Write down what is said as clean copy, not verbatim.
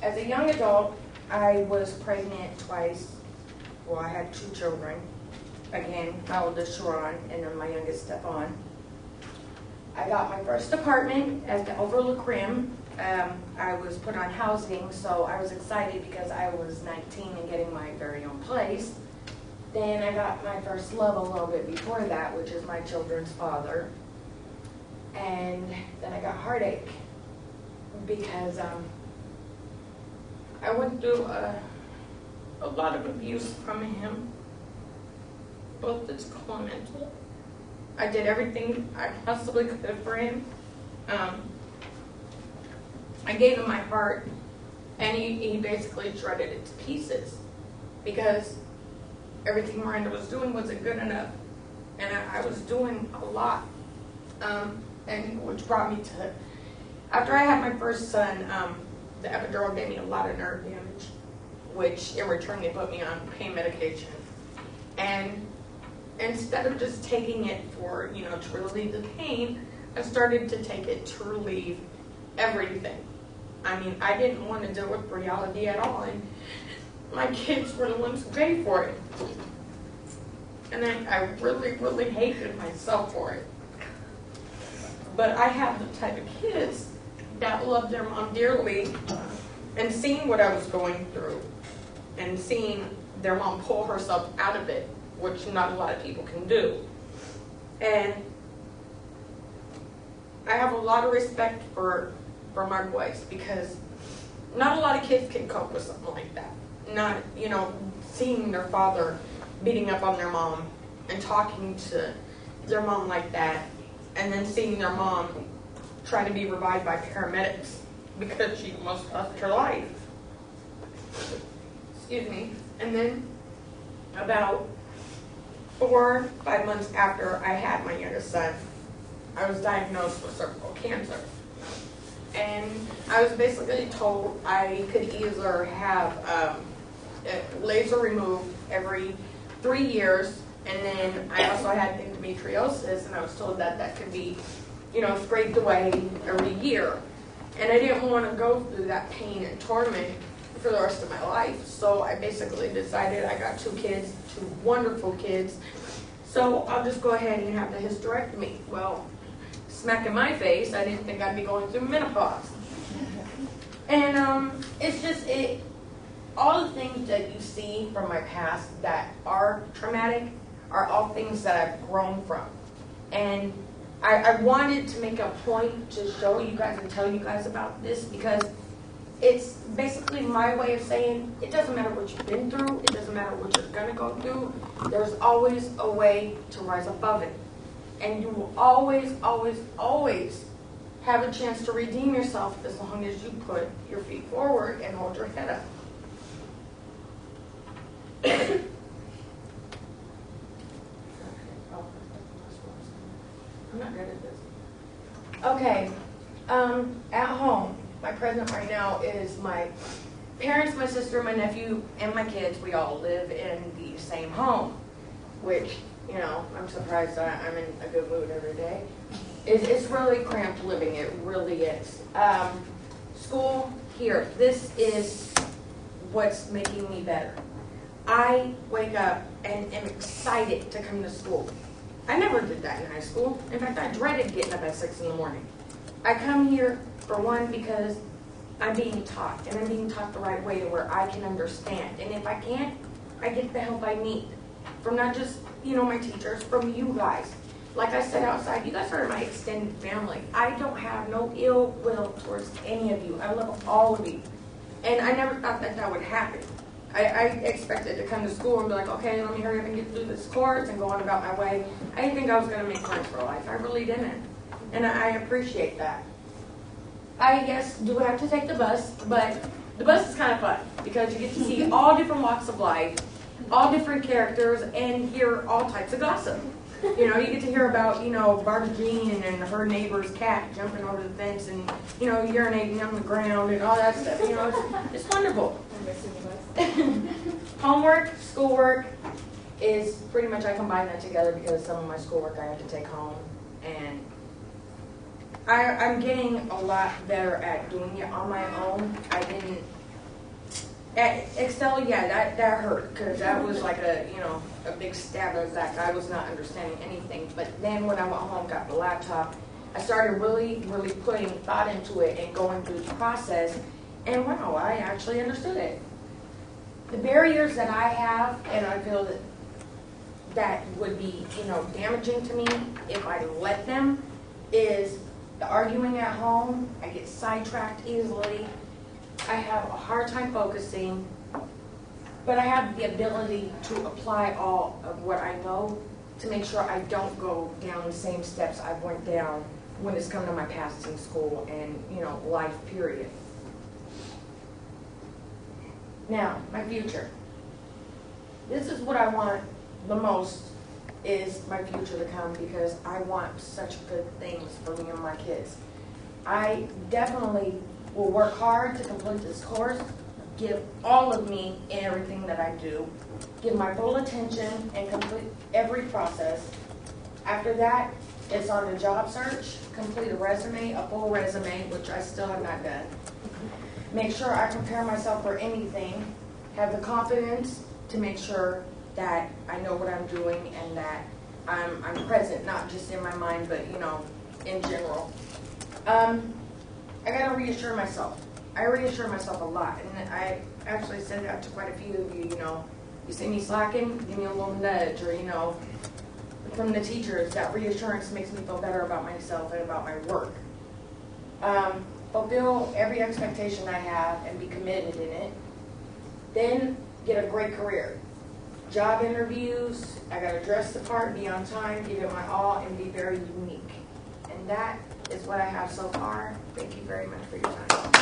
as a young adult, I was pregnant twice. Well, I had 2 children. Again, my oldest Sharon, and then my youngest Stephon. I got my first apartment at the Overlook Rim. I was put on housing, so I was excited because I was 19 and getting my very own place. Then I got my first love a little bit before that, which is my children's father. And then I got heartache because I went through a lot of abuse from him, both physical and mental. I did everything I possibly could for him. I gave him my heart, and he basically shredded it to pieces because everything Miranda was doing wasn't good enough, and I was doing a lot, and which brought me to, after I had my first son, the epidural gave me a lot of nerve damage, which in return they put me on pain medication, and instead of just taking it for, to relieve the pain, I started to take it to relieve everything. I mean, I didn't want to deal with reality at all, and my kids were the ones who paid for it. And I really, really hated myself for it. But I have the type of kids that love their mom dearly, and seeing what I was going through, and seeing their mom pull herself out of it, which not a lot of people can do. And I have a lot of respect for my boys, because not a lot of kids can cope with something like that. Not, seeing their father beating up on their mom and talking to their mom like that, and then seeing their mom try to be revived by paramedics because she almost lost her life. Excuse me. And then about 4 or 5 months after I had my youngest son, I was diagnosed with cervical cancer. And I was basically told I could either have laser removed every 3 years, and then I also had endometriosis, and I was told that could be, scraped away every year. And I didn't want to go through that pain and torment for the rest of my life. So I basically decided, I got 2 kids, 2 wonderful kids, so I'll just go ahead and have the hysterectomy. Well, smack in my face, I didn't think I'd be going through menopause. And it's just, all the things that you see from my past that are traumatic are all things that I've grown from. And I wanted to make a point to show you guys and tell you guys about this, because it's basically my way of saying it doesn't matter what you've been through, it doesn't matter what you're going to go through, there's always a way to rise above it. And you will always, always, always have a chance to redeem yourself as long as you put your feet forward and hold your head up. I'm not good at this. Okay, at home, my present right now is my parents, my sister, my nephew, and my kids. We all live in the same home, which, I'm surprised that I'm in a good mood every day. It's really cramped living, it really is. School, here, this is what's making me better. I wake up and am excited to come to school. I never did that in high school. In fact, I dreaded getting up at 6 in the morning. I come here, for one, because I'm being taught, and I'm being taught the right way to where I can understand. And if I can't, I get the help I need. From not just, my teachers, from you guys. Like I said outside, you guys are my extended family. I don't have no ill will towards any of you. I love all of you. And I never thought that would happen. I expected to come to school and be like, okay, let me hurry up and get through this course and go on about my way. I didn't think I was going to make friends for life. I really didn't. And I appreciate that. I, yes, do have to take the bus, but the bus is kind of fun because you get to see all different walks of life, all different characters, and hear all types of gossip. You get to hear about, Barbie Jean and her neighbor's cat jumping over the fence and, urinating on the ground and all that stuff. It's wonderful. Homework, schoolwork is pretty much, I combine that together because some of my schoolwork I have to take home. And I'm getting a lot better at doing it on my own. I didn't At Excel, yeah, that hurt, because that was like a, you know, a big stab in the back. I was not understanding anything. But then when I went home, got the laptop, I started really putting thought into it and going through the process, and wow, I actually understood it. The barriers that I have, and I feel that would be, you know, damaging to me if I let them, is the arguing at home. I get sidetracked easily. I have a hard time focusing, but I have the ability to apply all of what I know to make sure I don't go down the same steps I went down when it's come to my past in school and, you know, life period. Now, my future. This is what I want the most, is my future to come, because I want such good things for me and my kids. I definitely will work hard to complete this course, give all of me in everything that I do, give my full attention and complete every process. After that, it's on the job search, complete a resume, a full resume, which I still have not done. Make sure I prepare myself for anything, have the confidence to make sure that I know what I'm doing and that I'm present, not just in my mind, but, you know, in general. I gotta reassure myself. I reassure myself a lot, and I actually said that to quite a few of you. You know, you see me slacking, give me a little nudge, or, you know, from the teachers, that reassurance makes me feel better about myself and about my work. Fulfill every expectation I have and be committed in it. Then get a great career. Job interviews, I gotta dress the part, be on time, give it my all, and be very unique. And that is what I have so far. Thank you very much for your time.